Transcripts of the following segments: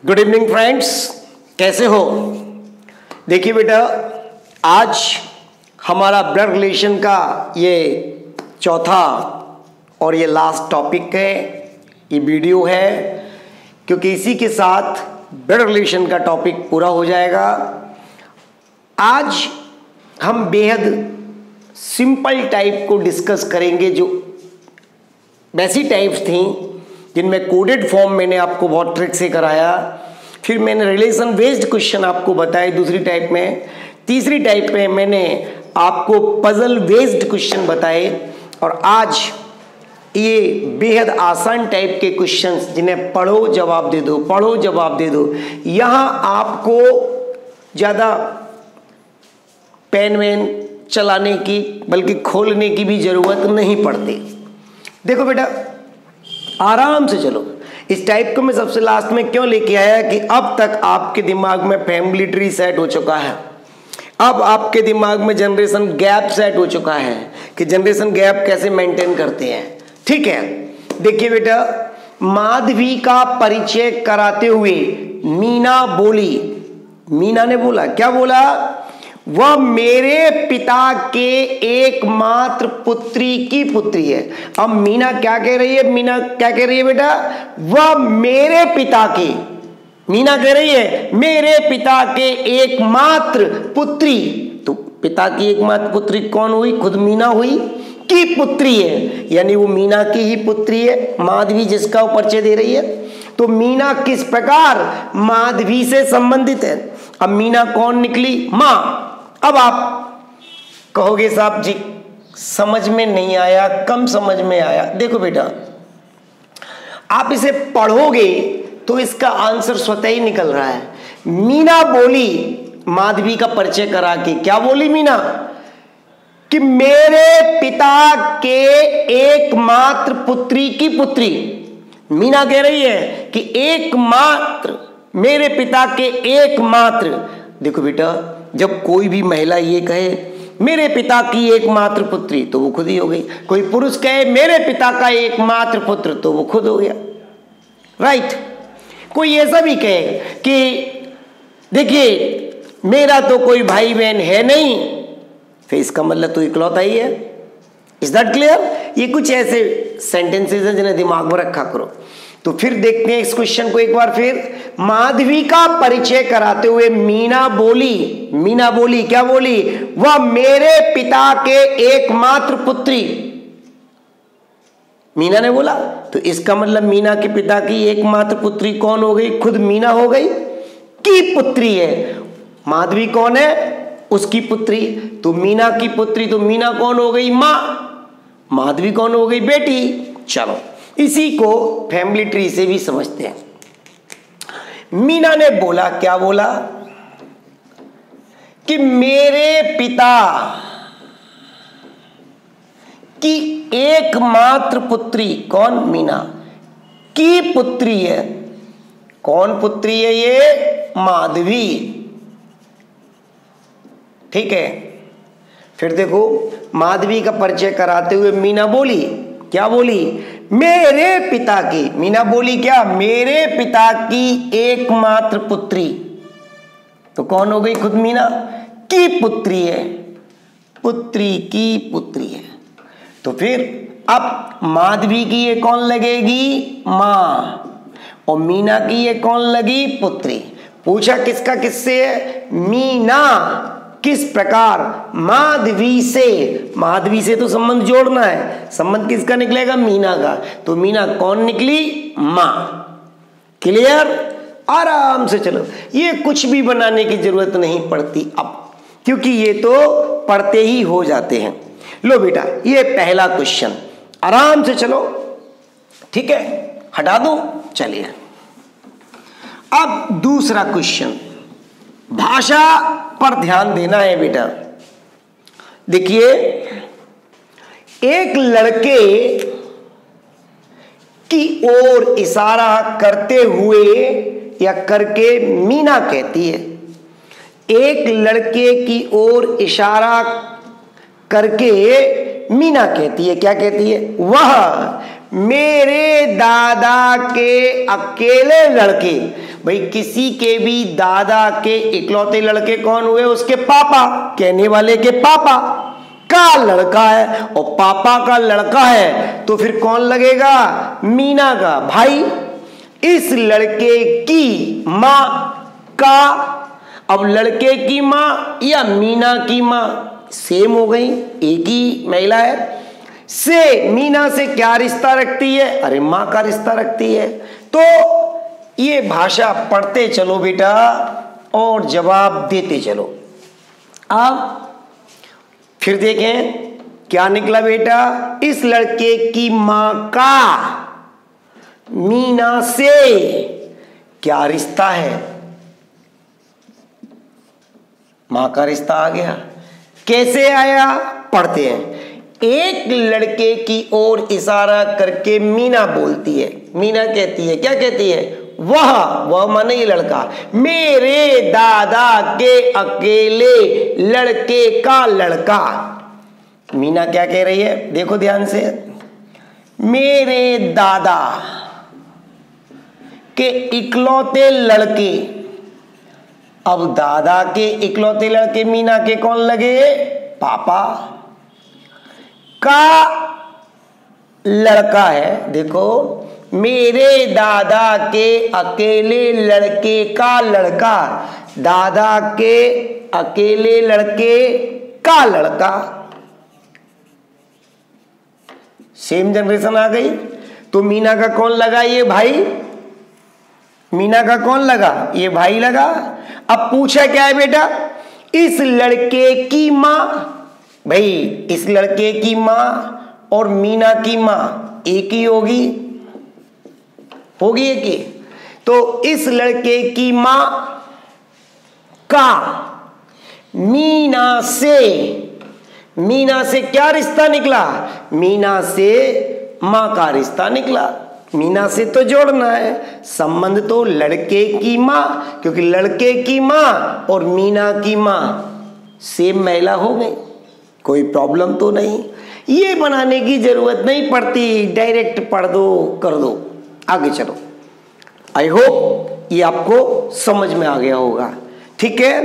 Good evening friends, कैसे हो? देखिए बेटा, आज हमारा ब्लड रिलेशन का ये चौथा और ये लास्ट टॉपिक है, ये वीडियो है, क्योंकि इसी के साथ ब्लड रिलेशन का टॉपिक पूरा हो जाएगा। आज हम बेहद सिंपल टाइप को डिस्कस करेंगे, जो वैसी टाइप्स थी जिनमें कोडेड फॉर्म मैंने आपको बहुत ट्रिक से कराया, फिर मैंने रिलेशन बेस्ड क्वेश्चन आपको बताए दूसरी टाइप में, तीसरी टाइप में मैंने आपको पजल बेस्ड क्वेश्चन बताए, और आज ये बेहद आसान टाइप के क्वेश्चंस जिन्हें पढ़ो जवाब दे दो, पढ़ो जवाब दे दो। यहाँ आपको ज़्यादा पेन वेन चलाने की बल्कि खोलने की भी ज़रूरत नहीं पड़ती। देखो बेटा, आराम से चलो। इस टाइप को मैं सबसे लास्ट में क्यों लेके आया कि अब तक आपके दिमाग में फैमिली ट्री सेट हो चुका है, अब आपके दिमाग में जनरेशन गैप सेट हो चुका है कि जनरेशन गैप कैसे मेंटेन करते हैं। ठीक है, देखिए बेटा, माधवी का परिचय कराते हुए मीना बोली, मीना ने बोला, क्या बोला? वह मेरे पिता के एकमात्र पुत्री की पुत्री है। अब मीना क्या कह रही है? मीना क्या कह रही है बेटा? वह मेरे पिता के, मीना कह रही है मेरे पिता के एकमात्र पुत्री। तो पिता की एकमात्र पुत्री कौन हुई? खुद मीना हुई, की पुत्री है, यानी वो मीना की ही पुत्री है, माधवी जिसका वो परिचय दे रही है। तो मीना किस प्रकार माधवी से संबंधित है। अब मीना कौन निकली? मां। अब आप कहोगे साहब जी समझ में नहीं आया, कम समझ में आया। देखो बेटा, आप इसे पढ़ोगे तो इसका आंसर स्वतः ही निकल रहा है। मीना बोली माधवी का परिचय करा के, क्या बोली मीना? कि मेरे पिता के एकमात्र पुत्री की पुत्री। मीना कह रही है कि एकमात्र, मेरे पिता के एकमात्र। देखो बेटा, जब कोई भी महिला ये कहे मेरे पिता की एकमात्र पुत्री, तो वो खुद ही हो गई। कोई पुरुष कहे मेरे पिता का एकमात्र पुत्र, तो वो खुद हो गया, राइट। कोई ऐसा भी कहे कि देखिए मेरा तो कोई भाई बहन है नहीं, फिर इसका मतलब तो इकलौता ही है। Is that clear? ये कुछ ऐसे सेंटेंसेस हैं जिन्हें दिमाग में रखा करो। तो फिर देखते हैं इस क्वेश्चन को एक बार फिर। माधवी का परिचय कराते हुए मीना बोली, मीना बोली, क्या बोली? वह मेरे पिता के एकमात्र पुत्री। मीना ने बोला, तो इसका मतलब मीना के पिता की एकमात्र पुत्री कौन हो गई? खुद मीना हो गई, की पुत्री है। माधवी कौन है? उसकी पुत्री। तो मीना की पुत्री, तो मीना कौन हो गई? मां। माधवी कौन हो गई? बेटी। चलो इसी को फैमिली ट्री से भी समझते हैं। मीना ने बोला, क्या बोला? कि मेरे पिता की एकमात्र पुत्री, कौन? मीना की पुत्री है। कौन पुत्री है ये? माधवी। ठीक है, फिर देखो, माधवी का परिचय कराते हुए मीना बोली, क्या बोली? मेरे पिता की, मीना बोली क्या? मेरे पिता की एकमात्र पुत्री। तो कौन हो गई? खुद मीना की पुत्री है, पुत्री की पुत्री है। तो फिर अब माधवी की ये कौन लगेगी? मां। और मीना की ये कौन लगी? पुत्री। पूछा किसका किससे है? मीना किस प्रकार माधवी से, माधवी से तो संबंध जोड़ना है, संबंध किसका निकलेगा? मीना का। तो मीना कौन निकली? मां। क्लियर? आराम से चलो, ये कुछ भी बनाने की जरूरत नहीं पड़ती अब, क्योंकि ये तो पढ़ते ही हो जाते हैं। लो बेटा, ये पहला क्वेश्चन, आराम से चलो, ठीक है, हटा दो। चलिए अब दूसरा क्वेश्चन, भाषा पर ध्यान देना है बेटा। देखिए, एक लड़के की ओर इशारा करते हुए या करके मीना कहती है, एक लड़के की ओर इशारा करके मीना कहती है, क्या कहती है? वह मेरे दादा के अकेले लड़के, भाई किसी के भी दादा के इकलौते लड़के कौन हुए? उसके पापा, कहने वाले के पापा का लड़का है, और पापा का लड़का है तो फिर कौन लगेगा? मीना का भाई। इस लड़के की मां का, अब लड़के की मां या मीना की मां सेम हो गई, एक ही महिला है, से मीना से क्या रिश्ता रखती है? अरे मां का रिश्ता रखती है। तो ये भाषा पढ़ते चलो बेटा और जवाब देते चलो। अब फिर देखें क्या निकला बेटा? इस लड़के की मां का मीना से क्या रिश्ता है? मां का रिश्ता आ गया। कैसे आया? पढ़ते हैं। एक लड़के की ओर इशारा करके मीना बोलती है, मीना कहती है, क्या कहती है? वह माने ये लड़का, मेरे दादा के अकेले लड़के का लड़का। मीना क्या कह रही है? देखो ध्यान से, मेरे दादा के इकलौते लड़के। अब दादा के इकलौते लड़के मीना के कौन लगे? पापा का लड़का है। देखो, मेरे दादा के अकेले लड़के का लड़का, दादा के अकेले लड़के का लड़का, सेम जनरेशन आ गई। तो मीना का कौन लगा? ये भाई। मीना का कौन लगा? ये भाई लगा। अब पूछा क्या है बेटा? इस लड़के की मां, भाई इस लड़के की मां और मीना की मां एक ही होगी, होगी एक ही। तो इस लड़के की मां का मीना से क्या रिश्ता निकला? मीना से मां का रिश्ता निकला। मीना से तो जोड़ना है, संबंध तो लड़के की मां, क्योंकि लड़के की मां और मीना की मां सेम महिला हो गई, कोई प्रॉब्लम तो नहीं। ये बनाने की जरूरत नहीं पड़ती, डायरेक्ट पढ़ दो, कर दो। आगे चलो। आई होप ये आपको समझ में आ गया होगा। ठीक है,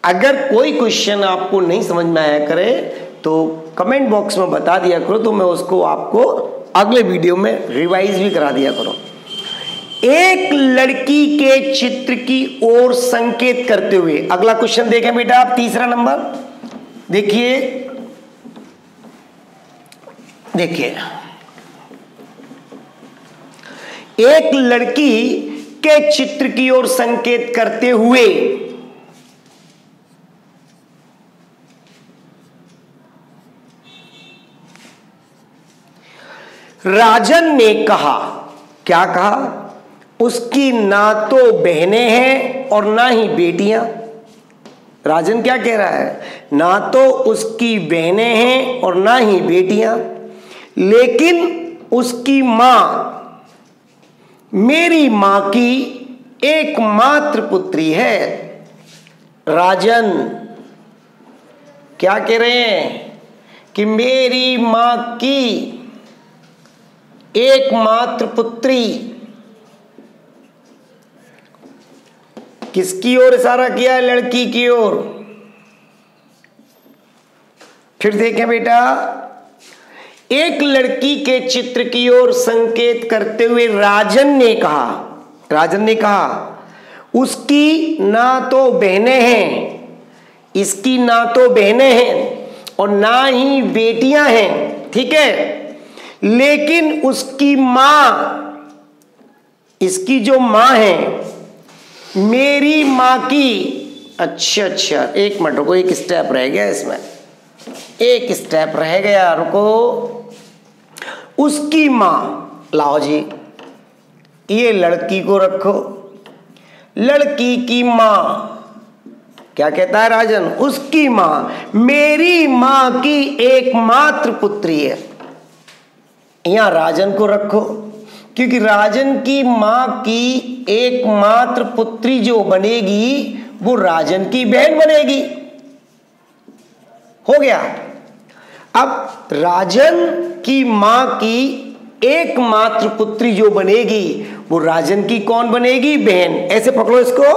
अगर कोई क्वेश्चन आपको नहीं समझ में आया करे तो कमेंट बॉक्स में बता दिया करो, तो मैं उसको आपको अगले वीडियो में रिवाइज भी करा दिया करो। एक लड़की के चित्र की ओर संकेत करते हुए, अगला क्वेश्चन देखें बेटा आप, तीसरा नंबर देखिए। एक लड़की के चित्र की ओर संकेत करते हुए राजन ने कहा, क्या कहा? उसकी ना तो बहनें हैं और ना ही बेटियां। राजन क्या कह रहा है? ना तो उसकी बहनें हैं और ना ही बेटियां, लेकिन उसकी मां मेरी मां की एकमात्र पुत्री है। राजन क्या कह रहे हैं कि मेरी मां की एकमात्र पुत्री, किसकी ओर इशारा किया है? लड़की की ओर। फिर देखें बेटा, एक लड़की के चित्र की ओर संकेत करते हुए राजन ने कहा उसकी ना तो बहनें हैं, इसकी ना तो बहनें हैं और ना ही बेटियां हैं, ठीक है, लेकिन उसकी मां, इसकी जो मां है, मेरी मां की, अच्छा एक मिनट रुको, एक स्टेप रह गया इसमें, एक स्टेप रह गया, रुको। उसकी मां, लाओ जी, ये लड़की को रखो, लड़की की मां, क्या कहता है राजन? उसकी मां मेरी मां की एकमात्र पुत्री है। यहां राजन को रखो, क्योंकि राजन की मां की एकमात्र पुत्री जो बनेगी वो राजन की बहन बनेगी। हो गया। अब राजन की मां की एकमात्र पुत्री जो बनेगी वो राजन की कौन बनेगी? बहन। ऐसे पकड़ो इसको,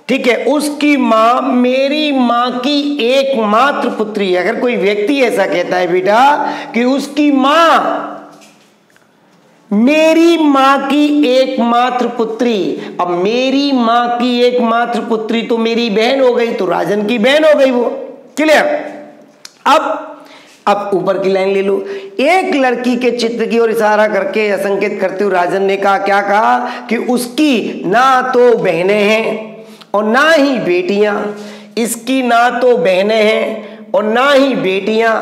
ठीक है। उसकी मां मेरी मां की एकमात्र पुत्री। अगर कोई व्यक्ति ऐसा कहता है बेटा कि उसकी मां मेरी मां की एकमात्र पुत्री, अब मेरी मां की एकमात्र पुत्री तो मेरी बहन हो गई, तो राजन की बहन हो गई वो। क्लियर? अब ऊपर की लाइन ले लो। एक लड़की के चित्र की ओर इशारा करके या संकेत करते हुए राजन ने कहा, क्या कहा? कि उसकी ना तो बहनें हैं और ना ही बेटियां। इसकी ना तो बहनें हैं और ना ही बेटियां,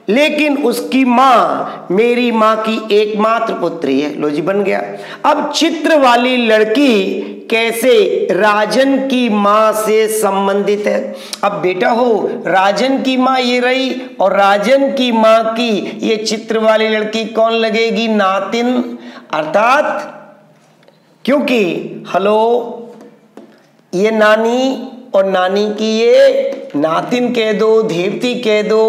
लेकिन उसकी मां मेरी मां की एकमात्र पुत्री है। लो जी, बन गया। अब चित्र वाली लड़की कैसे राजन की मां से संबंधित है? अब बेटा हो, राजन की मां ये रही और राजन की मां की ये चित्र वाली लड़की कौन लगेगी? नातिन। अर्थात क्योंकि हेलो, ये नानी और नानी की ये नातिन कह दो, धेवती कह दो,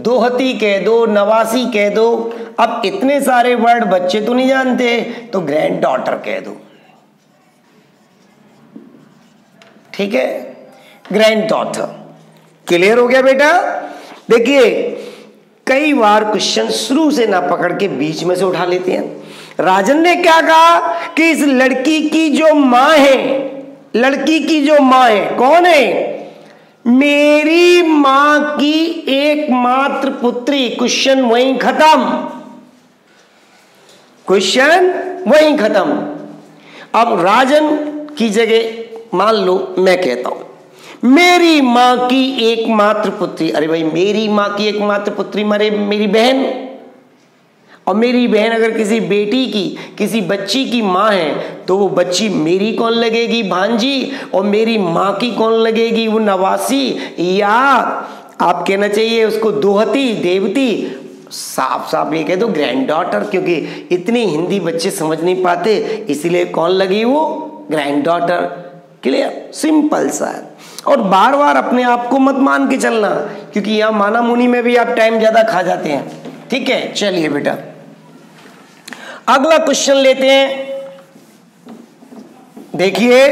दोहती कह दो, नवासी कह दो। अब इतने सारे वर्ड बच्चे तो नहीं जानते, तो ग्रैंड डॉटर कह दो। ठीक है, ग्रैंड डॉटर। क्लियर हो गया बेटा? देखिए, कई बार क्वेश्चन शुरू से ना पकड़ के बीच में से उठा लेते हैं। राजन ने क्या कहा कि इस लड़की की जो मां है, लड़की की जो मां है कौन है? मेरी मां की एकमात्र पुत्री। क्वेश्चन वहीं खत्म, क्वेश्चन वहीं खत्म। अब राजन की जगह मान लो मैं कहता हूं मेरी मां की एकमात्र पुत्री। अरे भाई, मेरी मां की एकमात्र पुत्री मारे मेरी बहन, और मेरी बहन अगर किसी बेटी की, किसी बच्ची की मां है तो वो बच्ची मेरी कौन लगेगी? भांजी। और मेरी मां की कौन लगेगी? वो नवासी, या आप कहना चाहिए उसको दोहती, देवती। साफ साफ ये कह दो ग्रैंड डॉटर, क्योंकि इतनी हिंदी बच्चे समझ नहीं पाते, इसीलिए कौन लगी? वो ग्रैंड डॉटर। क्लियर? सिंपल सा है। और बार बार अपने आप को मत मान के चलना, क्योंकि यहां माना मुनि में भी आप टाइम ज्यादा खा जाते हैं। ठीक है, चलिए बेटा अगला क्वेश्चन लेते हैं। देखिए,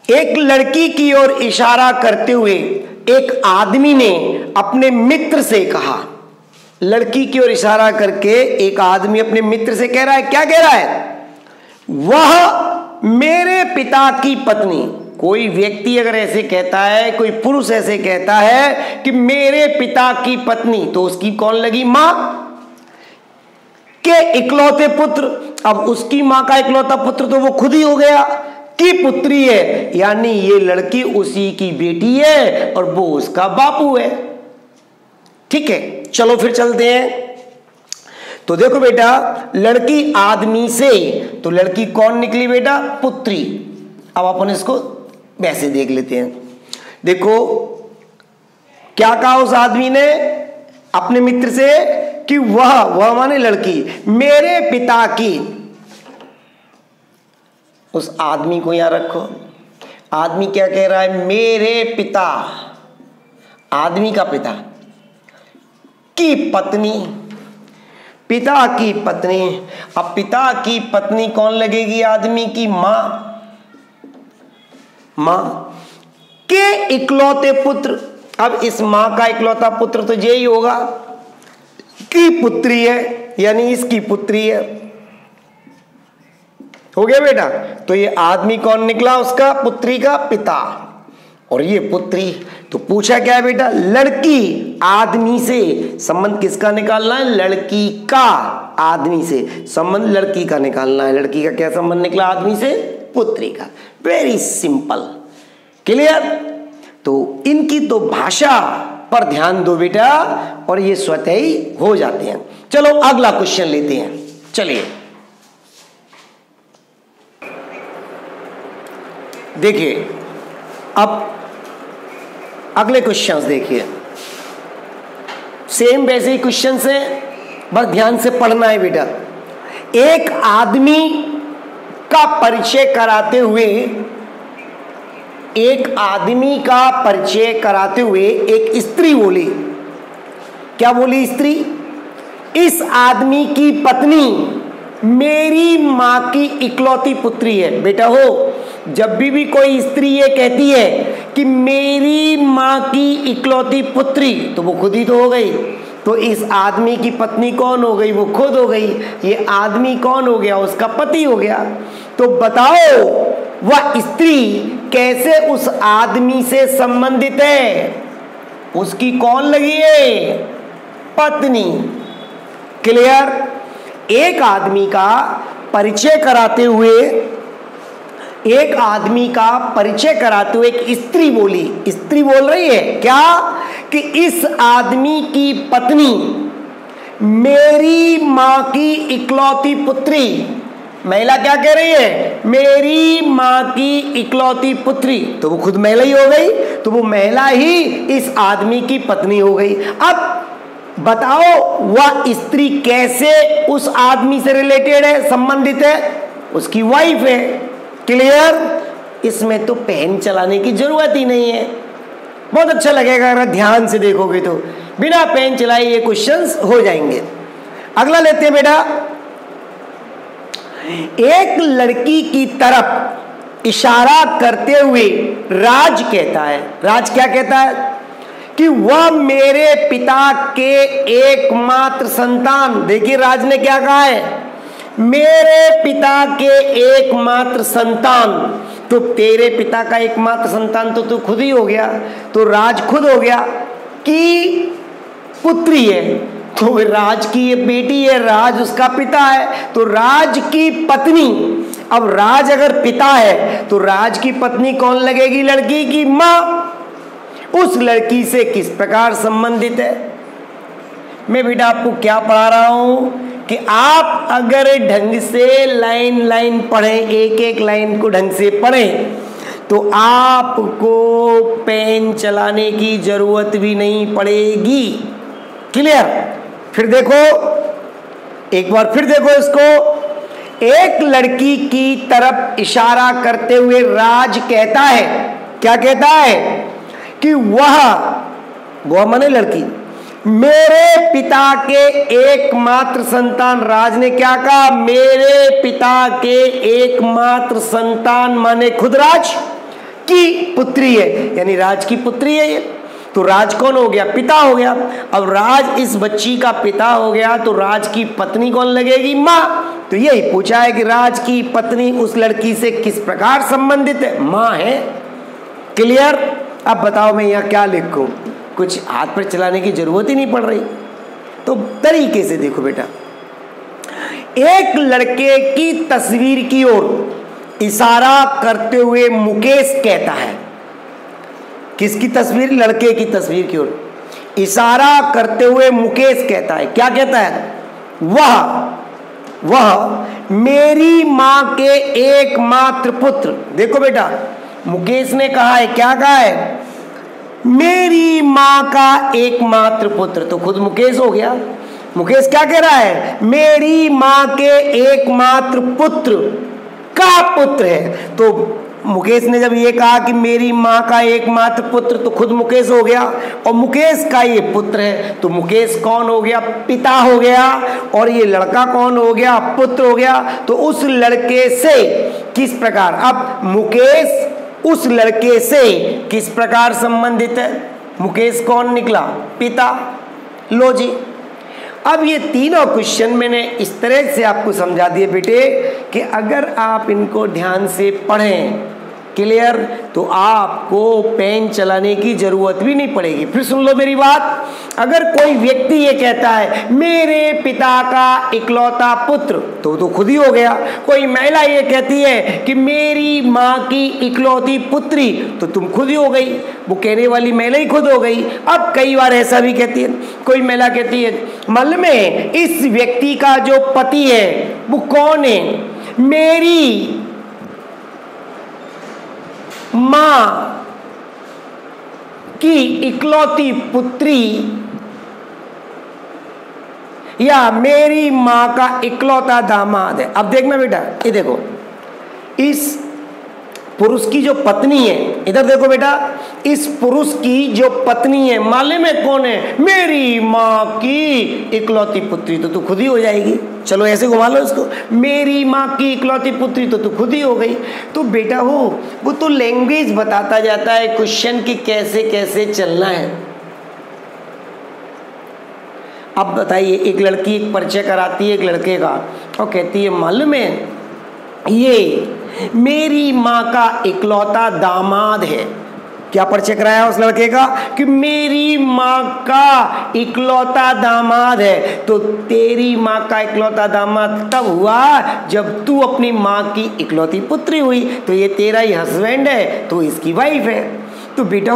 एक लड़की की ओर इशारा करते हुए एक आदमी ने अपने मित्र से कहा। लड़की की ओर इशारा करके एक आदमी अपने मित्र से कह रहा है, क्या कह रहा है? वह मेरे पिता की पत्नी। कोई व्यक्ति अगर ऐसे कहता है, कोई पुरुष ऐसे कहता है कि मेरे पिता की पत्नी, तो उसकी कौन लगी? मां के इकलौते पुत्र। अब उसकी मां का इकलौता पुत्र तो वो खुद ही हो गया, की पुत्री है, यानी ये लड़की उसी की बेटी है और वो उसका बापू है। ठीक है, चलो फिर चलते हैं। तो देखो बेटा, लड़की आदमी से, तो लड़की कौन निकली बेटा? पुत्री। अब अपन इसको वैसे देख लेते हैं। देखो क्या कहा उस आदमी ने अपने मित्र से कि वह माने लड़की मेरे पिता की। उस आदमी को यहां रखो। आदमी क्या कह रहा है? मेरे पिता, आदमी का पिता की पत्नी, पिता की पत्नी। अब पिता की पत्नी कौन लगेगी? आदमी की मां। मां के इकलौते पुत्र। अब इस मां का इकलौता पुत्र तो यही होगा, की पुत्री है, यानी इसकी पुत्री है। हो गया बेटा? तो ये आदमी कौन निकला? उसका पुत्री का पिता, और ये पुत्री। तो पूछा क्या है बेटा? लड़की आदमी से संबंध किसका निकालना है? लड़की का आदमी से संबंध लड़की का निकालना है। लड़की का क्या संबंध निकला? आदमी से पुत्री का। Very simple. क्लियर? तो इनकी तो भाषा पर ध्यान दो बेटा, और ये स्वतः ही हो जाते हैं। चलो अगला क्वेश्चन लेते हैं। चलिए देखिए, अब अगले क्वेश्चंस देखिए। सेम वैसे ही क्वेश्चन से, बस ध्यान से पढ़ना है बेटा। एक आदमी का परिचय कराते हुए, एक आदमी का परिचय कराते हुए एक स्त्री बोली। क्या बोली स्त्री? इस आदमी की पत्नी मेरी माँ की इकलौती पुत्री है। बेटा हो, जब भी कोई स्त्री ये कहती है कि मेरी माँ की इकलौती पुत्री, तो वो खुद ही तो हो गई। तो इस आदमी की पत्नी कौन हो गई? वो खुद हो गई। ये आदमी कौन हो गया? उसका पति हो गया। तो बताओ वह स्त्री कैसे उस आदमी से संबंधित है? उसकी कौन लगी है? पत्नी। क्लियर? एक आदमी का परिचय कराते हुए एक स्त्री बोली, स्त्री बोल रही है क्या कि इस आदमी की पत्नी मेरी माँ की इकलौती पुत्री। महिला क्या कह रही है? मेरी माँ की इकलौती पुत्री। तो वो खुद महिला ही हो गई, तो वो महिला ही इस आदमी की पत्नी हो गई। अब बताओ वह स्त्री कैसे उस आदमी से रिलेटेड है, संबंधित है? उसकी वाइफ है। क्लियर? इसमें तो पेन चलाने की जरूरत ही नहीं है। बहुत अच्छा लगेगा अगर ध्यान से देखोगे तो बिना पेन चलाए ये क्वेश्चंस हो जाएंगे। अगला लेते हैं बेटा। एक लड़की की तरफ इशारा करते हुए राज कहता है, राज क्या कहता है? कि वह मेरे पिता के एकमात्र संतान। देखिए राज ने क्या कहा है? मेरे पिता के एकमात्र संतान। तो तेरे पिता का एकमात्र संतान तो तू खुद ही हो गया, तो राज खुद हो गया कि पुत्री है। तो राज की ये बेटी है, राज उसका पिता है, तो राज की पत्नी। अब राज अगर पिता है तो राज की पत्नी कौन लगेगी? लड़की की माँ। उस लड़की से किस प्रकार संबंधित है? मैं बेटा आपको क्या पढ़ा रहा हूं कि आप अगर ढंग से लाइन लाइन पढ़ें, एक एक लाइन को ढंग से पढ़ें, तो आपको पेन चलाने की जरूरत भी नहीं पड़ेगी। क्लियर? फिर देखो, एक बार फिर देखो इसको। एक लड़की की तरफ इशारा करते हुए राज कहता है, क्या कहता है? कि वह माने लड़की, मेरे पिता के एकमात्र संतान। राज ने क्या कहा? मेरे पिता के एकमात्र संतान माने खुद राज की पुत्री है, यानी राज की पुत्री है ये। तो राज कौन हो गया? पिता हो गया। अब राज इस बच्ची का पिता हो गया, तो राज की पत्नी कौन लगेगी? माँ। तो यही पूछा है कि राज की पत्नी उस लड़की से किस प्रकार संबंधित है? माँ है। क्लियर? अब बताओ मैं यहाँ क्या लिखूं? कुछ हाथ पर चलाने की जरूरत ही नहीं पड़ रही। तो तरीके से देखो बेटा। एक लड़के की तस्वीर की ओर इशारा करते हुए मुकेश कहता है। किसकी तस्वीर? लड़के की तस्वीर की ओर इशारा करते हुए मुकेश कहता है, क्या कहता है? वह मेरी माँ के एकमात्र पुत्र। देखो बेटा, मुकेश ने कहा है, क्या कहा है? मेरी माँ का एकमात्र पुत्र। तो खुद मुकेश हो गया। मुकेश क्या कह रहा है? मेरी माँ के एकमात्र पुत्र का पुत्र है। तो मुकेश ने जब ये कहा कि मेरी माँ का एकमात्र पुत्र, तो खुद मुकेश हो गया, और मुकेश का ये पुत्र है, तो मुकेश कौन हो गया? पिता हो गया। और ये लड़का कौन हो गया? पुत्र हो गया। तो उस लड़के से किस प्रकार, अब मुकेश उस लड़के से किस प्रकार संबंधित है? मुकेश कौन निकला? पिता। लो जी, अब ये तीनों क्वेश्चन मैंने इस तरह से आपको समझा दिए बेटे कि अगर आप इनको ध्यान से पढ़ें, क्लियर, तो आपको पेन चलाने की जरूरत भी नहीं पड़ेगी। फिर सुन लो मेरी बात। अगर कोई व्यक्ति ये कहता है मेरे पिता का इकलौता पुत्र, तो खुद ही हो गया। कोई महिला ये कहती है कि मेरी माँ की इकलौती पुत्री, तो तुम खुद ही हो गई। वो कहने वाली महिला ही खुद हो गई। अब कई बार ऐसा भी कहती है, कोई महिला कहती है मल में इस व्यक्ति का जो पति है वो कौन है? मेरी माँ की इकलौती पुत्री, या मेरी माँ का इकलौता दामाद है। अब देखना बेटा, ये देखो, इस पुरुष की जो पत्नी है, इधर देखो बेटा, इस पुरुष की जो पत्नी है मालूम है कौन है? मेरी माँ की इकलौती पुत्री। तो तू खुद ही हो जाएगी। चलो ऐसे घुमा लो इसको, मेरी माँ की इकलौती पुत्री, तो तू खुद ही हो गई। तो बेटा वो तो लैंग्वेज बताता जाता है क्वेश्चन की कैसे कैसे चलना है। अब बताइए, एक लड़की एक परिचय कराती है एक लड़के का और कहती है मालूम है ये मेरी माँ का इकलौता दामाद है। क्या परिचय कराया उस लड़के का? कि मेरी माँ का इकलौता दामाद है। तो तेरी माँ का इकलौता दामाद तब हुआ जब तू अपनी माँ की इकलौती पुत्री हुई, तो ये तेरा ही हस्बैंड है, तो इसकी वाइफ है। तो बेटा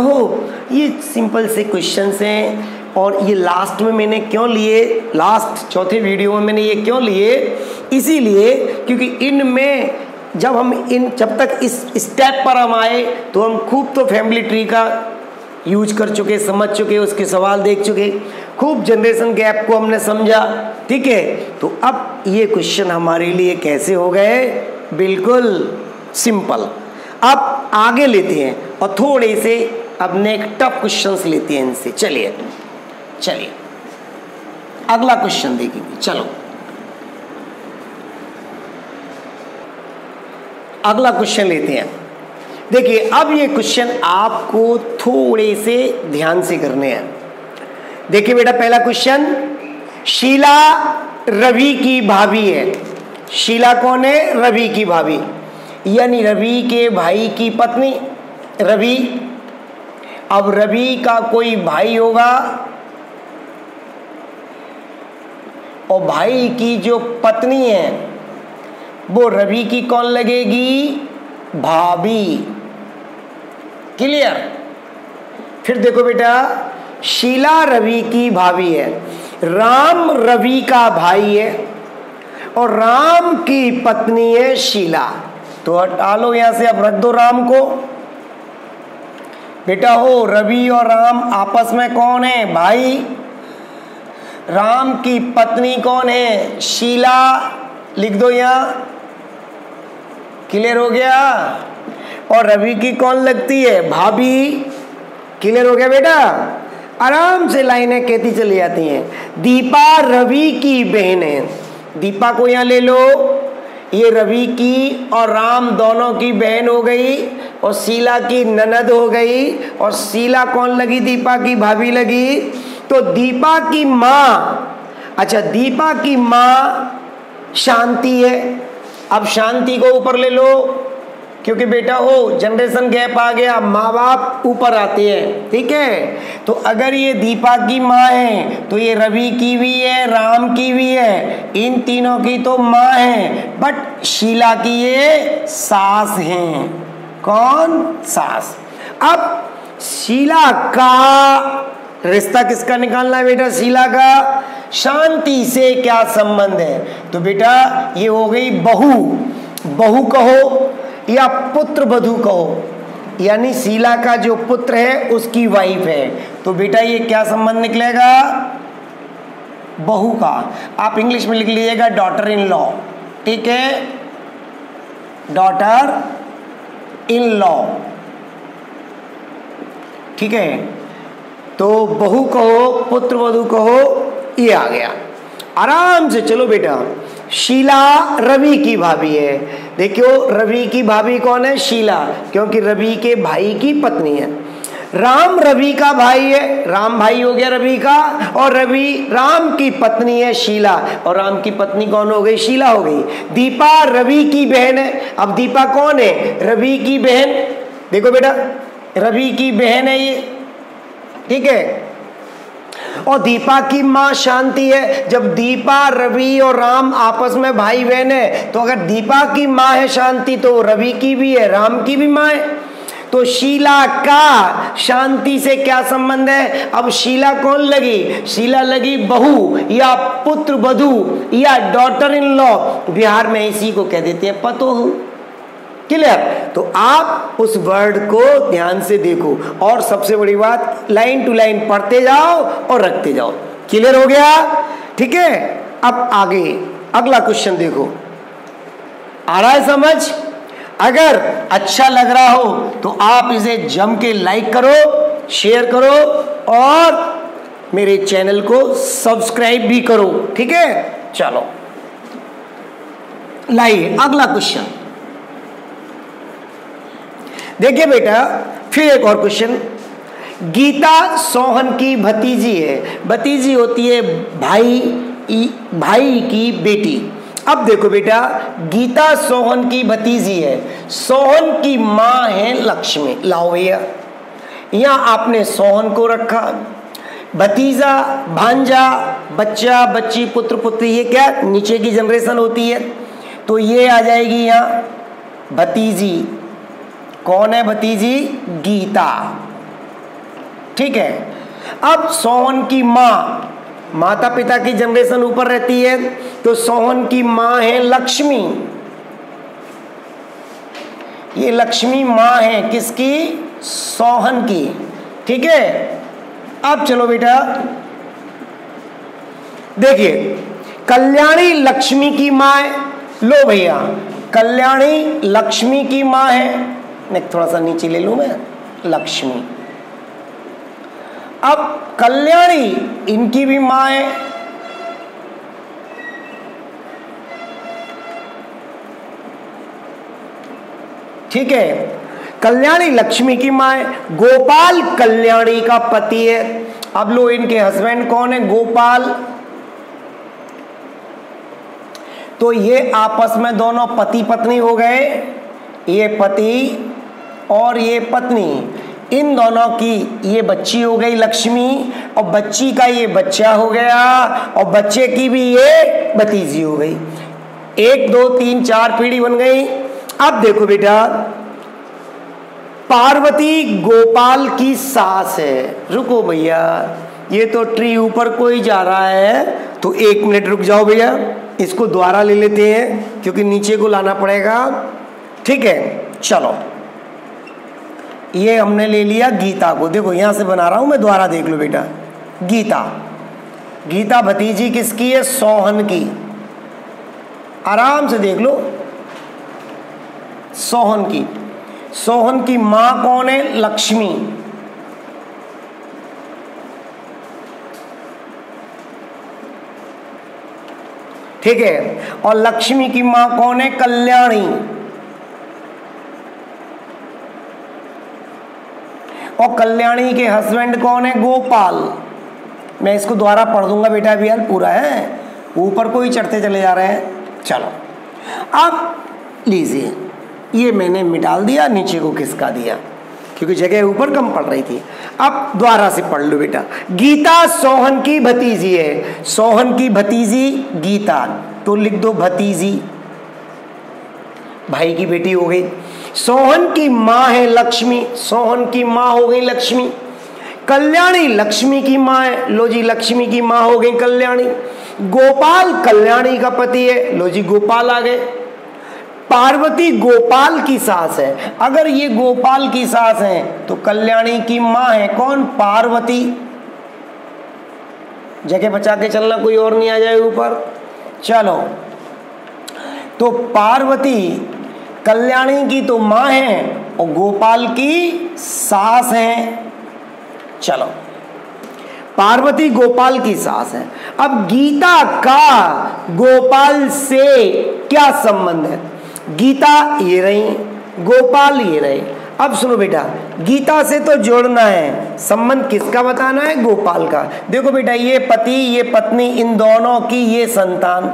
ये सिंपल से क्वेश्चंस हैं। और ये लास्ट में मैंने क्यों लिए, लास्ट चौथे वीडियो में मैंने ये क्यों लिए? इसीलिए क्योंकि इनमें जब तक इस स्टेप पर हम आए तो हम खूब तो फैमिली ट्री का यूज कर चुके, समझ चुके, उसके सवाल देख चुके, खूब जनरेशन गैप को हमने समझा। ठीक है, तो अब ये क्वेश्चन हमारे लिए कैसे हो गए? बिल्कुल सिंपल। अब आगे लेते हैं और थोड़े से अब नेक्स्ट टफ क्वेश्चंस लेते हैं इनसे। चलिए अगला क्वेश्चन देखेंगे। चलो अगला क्वेश्चन लेते हैं। देखिए, अब ये क्वेश्चन आपको थोड़े से ध्यान से करने हैं। देखिए बेटा, पहला क्वेश्चन, शीला रवि की भाभी है। शीला कौन है? रवि की भाभी, यानी रवि के भाई की पत्नी रवि। अब रवि का कोई भाई होगा और भाई की जो पत्नी है वो रवि की कौन लगेगी? भाभी। क्लियर? फिर देखो बेटा, शीला रवि की भाभी है, राम रवि का भाई है और राम की पत्नी है शीला। तो हटा लो यहां से, अब रख दो राम को। बेटा रवि और राम आपस में कौन है? भाई। राम की पत्नी कौन है? शीला। लिख दो यहां। क्लियर हो गया? और रवि की कौन लगती है? भाभी। क्लियर हो गया बेटा? आराम से लाइनें कहती चली जाती हैं। दीपा रवि की बहन है। दीपा को यहां ले लो, ये रवि की और राम दोनों की बहन हो गई और शीला की ननद हो गई। और शीला कौन लगी? दीपा की भाभी लगी। तो दीपा की माँ, अच्छा दीपा की माँ शांति है। अब शांति को ऊपर ले लो, क्योंकि बेटा जनरेशन गैप आ गया, माँ बाप ऊपर आते हैं। ठीक है, तो अगर ये दीपा की माँ है तो ये रवि की भी है, राम की भी है, इन तीनों की तो माँ है, बट शीला की ये सास हैं। कौन? सास। अब शीला का रिश्ता किसका निकालना है बेटा? शीला का। शांति से क्या संबंध है? तो बेटा ये हो गई बहू। बहू कहो या पुत्र वधू कहो, यानी शीला का जो पुत्र है उसकी वाइफ है। तो बेटा ये क्या संबंध निकलेगा? बहू का। आप इंग्लिश में लिख लीजिएगा डॉटर इन लॉ। ठीक है, डॉटर इन लॉ। ठीक है, तो बहू कहो, पुत्र वधू कहो, ये आ गया आराम से। चलो बेटा, शीला रवि की भाभी है। देखियो, रवि की भाभी कौन है? शीला, क्योंकि रवि के भाई की पत्नी है। राम रवि का भाई है, राम भाई हो गया रवि का, और रवि राम की पत्नी है शीला, और राम की पत्नी कौन हो गई? शीला हो गई। दीपा रवि की बहन है। अब दीपा कौन है? रवि की बहन। देखो बेटा, रवि की बहन है ये। ठीक है, और दीपा की माँ शांति है। जब दीपा रवि और राम आपस में भाई बहन है, तो अगर दीपा की माँ है शांति, तो रवि की भी है, राम की भी माँ है। तो शीला का शांति से क्या संबंध है? अब शीला कौन लगी? शीला लगी बहू या पुत्र वधू या डॉटर इन लॉ। बिहार में इसी को कह देते हैं पतोहू। क्लियर? तो आप उस वर्ड को ध्यान से देखो, और सबसे बड़ी बात, लाइन टू लाइन पढ़ते जाओ और रखते जाओ। क्लियर हो गया? ठीक है, अब आगे अगला क्वेश्चन देखो। आ रहा है समझ? अगर अच्छा लग रहा हो तो आप इसे जम के लाइक करो, शेयर करो और मेरे चैनल को सब्सक्राइब भी करो। ठीक है, चलो लाइए अगला क्वेश्चन। देखिए बेटा, फिर एक और क्वेश्चन। गीता सोहन की भतीजी है। भतीजी होती है भाई की बेटी। अब देखो बेटा, गीता सोहन की भतीजी है, सोहन की मां है लक्ष्मी। लाओ भैया, यहां आपने सोहन को रखा, भतीजा, भांजा, बच्चा, बच्ची, पुत्र, पुत्री, ये क्या नीचे की जनरेशन होती है, तो ये आ जाएगी यहां भतीजी। कौन है भतीजी? गीता। ठीक है। अब सोहन की मां, माता पिता की जनरेशन ऊपर रहती है, तो सोहन की मां है लक्ष्मी। ये लक्ष्मी मां है किसकी? सोहन की। ठीक है। अब चलो बेटा देखिए, कल्याणी लक्ष्मी की मां है। लो भैया, कल्याणी लक्ष्मी की मां है। मैं थोड़ा सा नीचे ले लूं मैं, लक्ष्मी। अब कल्याणी इनकी भी मां है। ठीक है, कल्याणी लक्ष्मी की मां है। गोपाल कल्याणी का पति है। अब लो, इनके हस्बैंड कौन है? गोपाल। तो ये आपस में दोनों पति पत्नी हो गए। ये पति और ये पत्नी, इन दोनों की ये बच्ची हो गई लक्ष्मी, और बच्ची का ये बच्चा हो गया, और बच्चे की भी ये भतीजी हो गई। 1 2 3 4 पीढ़ी बन गई। अब देखो बेटा, पार्वती गोपाल की सास है। रुको भैया, ये तो ट्री ऊपर कोई जा रहा है, तो 1 मिनट रुक जाओ भैया, इसको दोबारा ले लेते हैं क्योंकि नीचे को लाना पड़ेगा। ठीक है, चलो ये हमने ले लिया गीता को। देखो यहां से बना रहा हूं मैं, दोबारा देख लो बेटा। गीता, गीता भतीजी किसकी है? सोहन की। आराम से देख लो, सोहन की। सोहन की मां कौन है? लक्ष्मी। ठीक है, और लक्ष्मी की मां कौन है? कल्याणी। और कल्याणी के हस्बैंड कौन है? गोपाल। मैं इसको दोबारा पढ़ दूंगा बेटा, अभी यार पूरा है, ऊपर को ही चढ़ते चले जा रहे हैं। चलो अब लीजिए, ये मैंने मिटाल दिया, नीचे को खिसका दिया क्योंकि जगह ऊपर कम पड़ रही थी। अब दोबारा से पढ़ लो बेटा। गीता सोहन की भतीजी है। सोहन की भतीजी गीता, तो लिख दो भतीजी, भाई की बेटी हो गई। सोहन की मां है लक्ष्मी, सोहन की मां हो गई लक्ष्मी। कल्याणी लक्ष्मी की मां है, लो जी लक्ष्मी की मां हो गई कल्याणी। गोपाल कल्याणी का पति है, लो जी गोपाल आ गए। पार्वती गोपाल की सास है। अगर ये गोपाल की सास है तो कल्याणी की मां है कौन? पार्वती। जगह बचा के चलना, कोई और नहीं आ जाए ऊपर। चलो, तो पार्वती कल्याणी की तो मां है और गोपाल की सास है। चलो, पार्वती गोपाल की सास है। अब गीता का गोपाल से क्या संबंध है? गीता ये रही, गोपाल ये रहे। अब सुनो बेटा, गीता से तो जोड़ना है, संबंध किसका बताना है? गोपाल का। देखो बेटा, ये पति ये पत्नी, इन दोनों की ये संतान,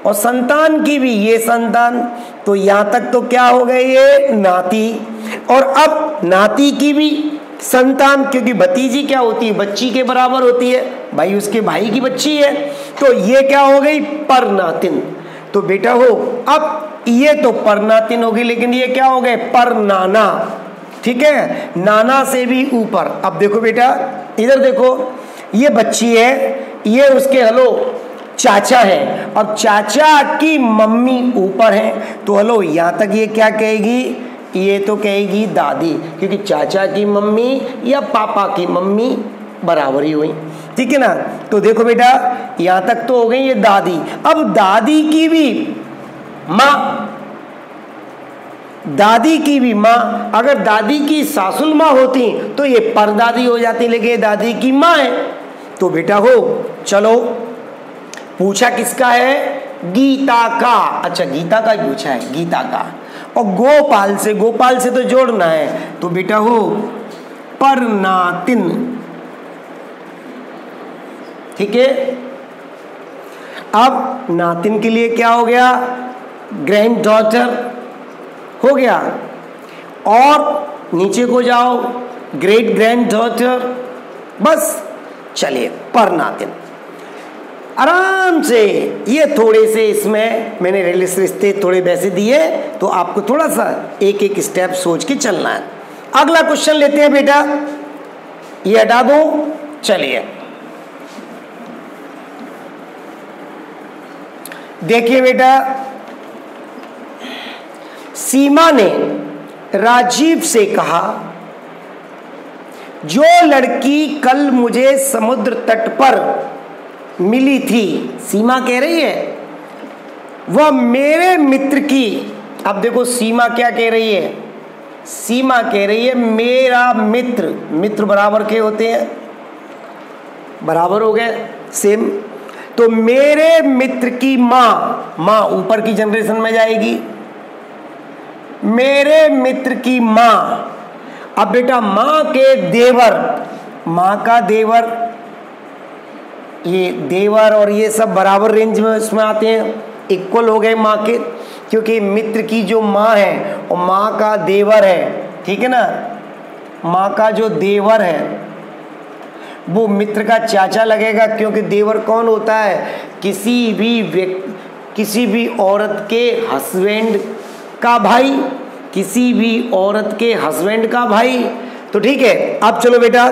और संतान की भी ये संतान, तो यहां तक तो क्या हो गए? ये नाती। और अब नाती की भी संतान, क्योंकि भतीजी क्या होती है? बच्ची के बराबर होती है, भाई उसके भाई की बच्ची है, तो ये क्या हो गई? परनातिन। तो बेटा हो, अब ये तो परनातिन होगी, लेकिन ये क्या हो गए? परनाना। ठीक है, नाना से भी ऊपर। अब देखो बेटा, इधर देखो, ये बच्ची है, ये उसके हलो चाचा है, अब चाचा की मम्मी ऊपर है, तो हलो यहां तक ये क्या कहेगी? ये तो कहेगी दादी, क्योंकि चाचा की मम्मी या पापा की मम्मी बराबर ही हुई। ठीक है ना? तो देखो बेटा, यहां तक तो हो गई ये दादी। अब दादी की भी मां, दादी की भी माँ, अगर दादी की सासुल माँ होती तो ये परदादी हो जाती, लेकिन ये दादी की माँ है। तो बेटा हो चलो, पूछा किसका है? गीता का। अच्छा गीता का ही पूछा है, गीता का। और गोपाल से, गोपाल से तो जोड़ना है, तो बेटा हो परनातिन। ठीक है, अब नातिन के लिए क्या हो गया? ग्रैंड डॉटर हो गया। और नीचे को जाओ, ग्रेट ग्रैंड डॉटर। बस चलिए परनातिन आराम से। ये थोड़े से इसमें मैंने रिश्ते थोड़े वैसे दिए, तो आपको थोड़ा सा एक एक स्टेप सोच के चलना है। अगला क्वेश्चन लेते हैं बेटा, ये हटा दो। चलिए देखिए बेटा, सीमा ने राजीव से कहा, जो लड़की कल मुझे समुद्र तट पर मिली थी, सीमा कह रही है, वह मेरे मित्र की। अब देखो सीमा क्या कह रही है? सीमा कह रही है मेरा मित्र। मित्र बराबर के होते हैं, बराबर हो गए, सेम। तो मेरे मित्र की माँ, माँ ऊपर की जनरेशन में जाएगी, मेरे मित्र की माँ। अब बेटा माँ के देवर, माँ का देवर, ये देवर और ये सब बराबर रेंज में इसमें आते हैं, इक्वल हो गए माँ के, क्योंकि मित्र की जो माँ है और माँ का देवर है, ठीक है ना। माँ का जो देवर है वो मित्र का चाचा लगेगा, क्योंकि देवर कौन होता है? किसी भी औरत के हस्बैंड का भाई, किसी भी औरत के हस्बैंड का भाई। तो ठीक है, अब चलो बेटा,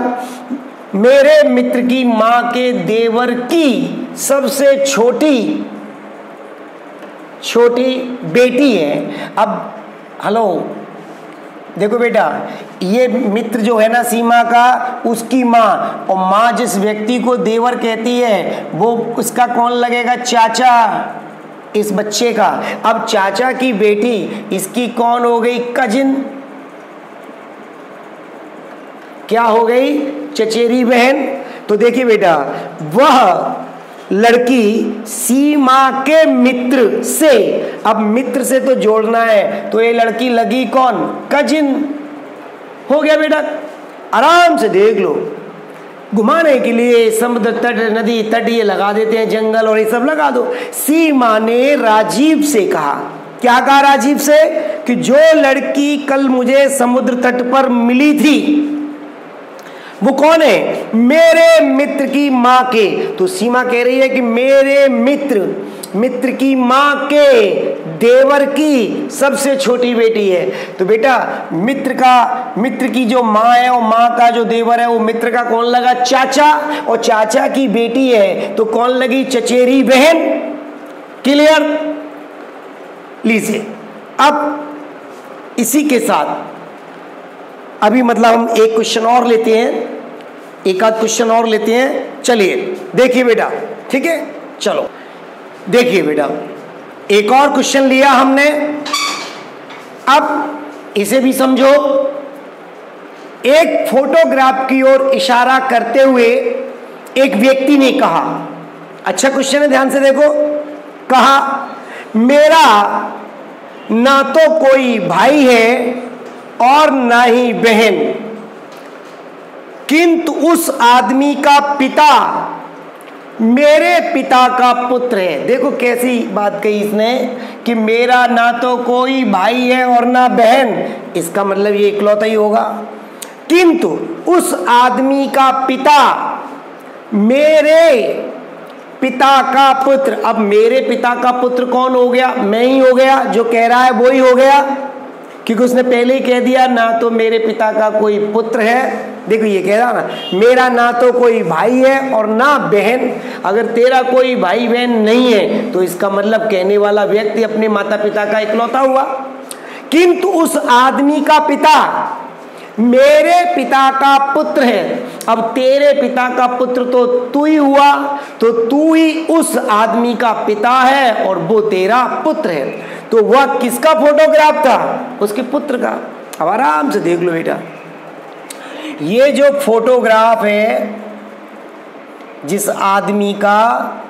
मेरे मित्र की माँ के देवर की सबसे छोटी बेटी है। अब हेलो देखो बेटा, ये मित्र जो है ना सीमा का, उसकी माँ, और माँ जिस व्यक्ति को देवर कहती है वो उसका कौन लगेगा? चाचा, इस बच्चे का। अब चाचा की बेटी इसकी कौन हो गई? कजिन। क्या हो गई? चचेरी बहन। तो देखिए बेटा, वह लड़की सीमा के मित्र से, अब मित्र से तो जोड़ना है, तो ये लड़की लगी कौन? कजिन। हो गया बेटा, आराम से देख लो। घुमाने के लिए समुद्र तट, नदी तट ये लगा देते हैं, जंगल और ये सब लगा दो। सीमा ने राजीव से कहा, क्या कहा राजीव से? कि जो लड़की कल मुझे समुद्र तट पर मिली थी वो कौन है? मेरे मित्र की माँ के। तो सीमा कह रही है कि मेरे मित्र की माँ के देवर की सबसे छोटी बेटी है। तो बेटा मित्र की जो माँ है और माँ का जो देवर है वो मित्र का कौन लगा? चाचा। और चाचा की बेटी है तो कौन लगी? चचेरी बहन। क्लियर? लीजिए, अब इसी के साथ अभी मतलब हम एक क्वेश्चन और लेते हैं, एक आध क्वेश्चन और लेते हैं। चलिए देखिए बेटा, ठीक है, चलो देखिए बेटा, एक और क्वेश्चन लिया हमने। अब इसे भी समझो। एक फोटोग्राफ की ओर इशारा करते हुए एक व्यक्ति ने कहा, अच्छा क्वेश्चन है, ध्यान से देखो। कहा, मेरा ना तो कोई भाई है और ना ही बहन, किंतु उस आदमी का पिता मेरे पिता का पुत्र है। देखो कैसी बात कही इसने कि मेरा ना तो कोई भाई है और ना बहन, इसका मतलब ये इकलौता ही होगा। किंतु उस आदमी का पिता मेरे पिता का पुत्र। अब मेरे पिता का पुत्र कौन हो गया? मैं ही हो गया, जो कह रहा है वो ही हो गया, क्योंकि उसने पहले ही कह दिया ना तो मेरे पिता का कोई पुत्र है। देखो ये कह रहा ना, मेरा ना तो कोई भाई है और ना बहन। अगर तेरा कोई भाई बहन नहीं है तो इसका मतलब कहने वाला व्यक्ति अपने माता पिता का इकलौता हुआ। किंतु उस आदमी का पिता मेरे पिता का पुत्र है। अब तेरे पिता का पुत्र तो तू ही हुआ, तो तू ही उस आदमी का पिता है और वो तेरा पुत्र है। तो वह किसका फोटोग्राफ था? उसके पुत्र का। अब आराम से देख लो बेटा, ये जो फोटोग्राफ है जिस आदमी का,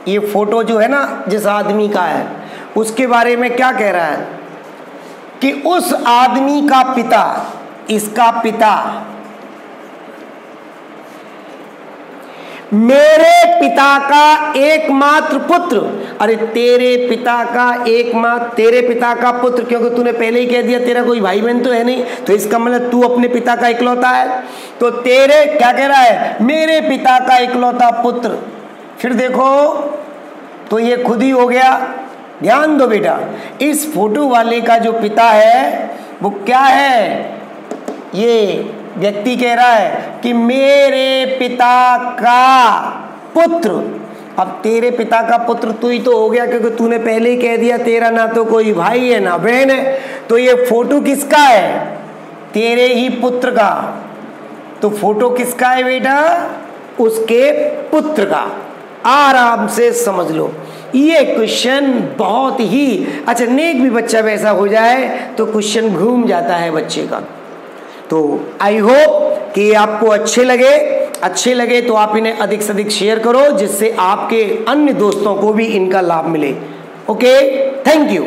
ये फोटो जो है ना जिस आदमी का है, उसके बारे में क्या कह रहा है कि उस आदमी का पिता, इसका पिता मेरे पिता का एकमात्र पुत्र। अरे तेरे पिता का पुत्र, क्योंकि तूने पहले ही कह दिया तेरा कोई भाई बहन तो है नहीं, तो इसका मतलब तू अपने पिता का इकलौता है। तो तेरे क्या कह रहा है? मेरे पिता का इकलौता पुत्र। फिर देखो तो ये खुद ही हो गया। ध्यान दो बेटा, इस फोटो वाले का जो पिता है वो क्या है? ये व्यक्ति कह रहा है कि मेरे पिता का पुत्र। अब तेरे पिता का पुत्र तू ही तो हो गया, क्योंकि तूने पहले ही कह दिया तेरा ना तो कोई भाई है ना बहन है। तो ये फोटो किसका है? तेरे ही पुत्र का। तो फोटो किसका है बेटा? उसके पुत्र का। आराम से समझ लो, ये क्वेश्चन बहुत ही अच्छा, नेक भी बच्चा वैसा हो जाए तो क्वेश्चन घूम जाता है बच्चे का। तो आई होप कि आपको अच्छे लगे तो आप इन्हें अधिक से अधिक शेयर करो, जिससे आपके अन्य दोस्तों को भी इनका लाभ मिले। Okay, thank you.